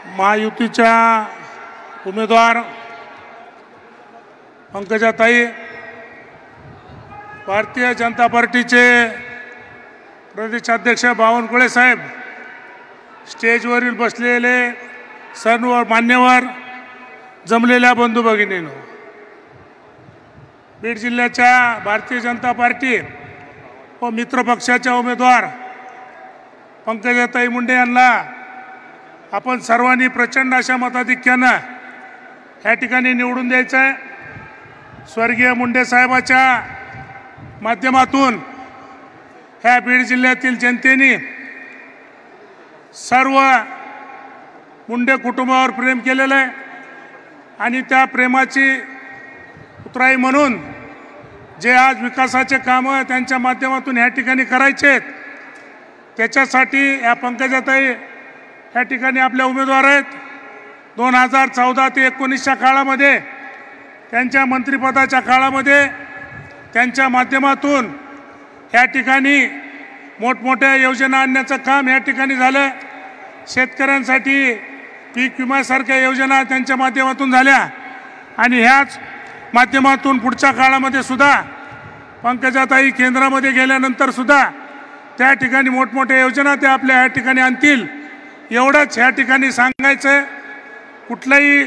महायुतीच्या उमेदवार पंकजाताई, भारतीय जनता पार्टीचे प्रदेशाध्यक्ष बावनकुळे साहेब, स्टेजवरील बसलेले सर्व मान्यवर, जमलेल्या बंधू भगिनींनो, बीड जिल्ह्याच्या भारतीय जनता पार्टी व मित्र पक्षाच्या उमेदवार पंकजाताई मुंडे यांना आपण सर्वांनी प्रचंड अशा मताधिक्यानं या ठिकाणी निवडून द्यायचं आहे। स्वर्गीय मुंडे साहेबाच्या माध्यमातून ह्या बीड जिल्ह्यातील जनतेने सर्व मुंडे कुटुंबावर प्रेम केलेलं आहे आणि त्या प्रेमाची उतराई म्हणून जे आज विकासाचे कामं त्यांच्या माध्यमातून ह्या ठिकाणी करायचे आहेत, त्याच्यासाठी या पंकजाताई या ठिकाणी आपल्या उमेदवार आहेत। 2014 ते 19च्या काळामध्ये, त्यांच्या मंत्रिपदाच्या काळामध्ये त्यांच्या माध्यमातून या ठिकाणी मोठमोठ्या योजना आणण्याचं काम या ठिकाणी झालं। शेतकऱ्यांसाठी पीक विम्यासारख्या योजना त्यांच्या माध्यमातून झाल्या आणि ह्याच माध्यमातून पुढच्या काळामध्ये सुद्धा पंकजाताई केंद्रामध्ये गेल्यानंतर सुद्धा त्या ठिकाणी मोठमोठ्या योजना ते आपल्या या ठिकाणी आणतील, एवढंच ह्या ठिकाणी सांगायचं। कुठलंही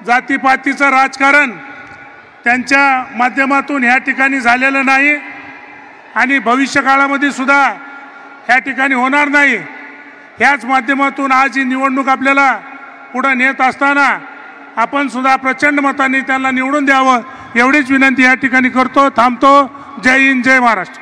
जातीपातीचं राजकारण त्यांच्या माध्यमातून ह्या ठिकाणी झालेलं नाही आणि भविष्यकाळामध्ये सुद्धा ह्या ठिकाणी होणार नाही। ह्याच माध्यमातून आज ही निवडणूक आपल्याला पुढे नेत असताना आपण सुद्धा प्रचंड मताने त्यांना निवडून द्यावं, एवढीच विनंती या ठिकाणी करतो। थांबतो। जय हिंद, जय महाराष्ट्र।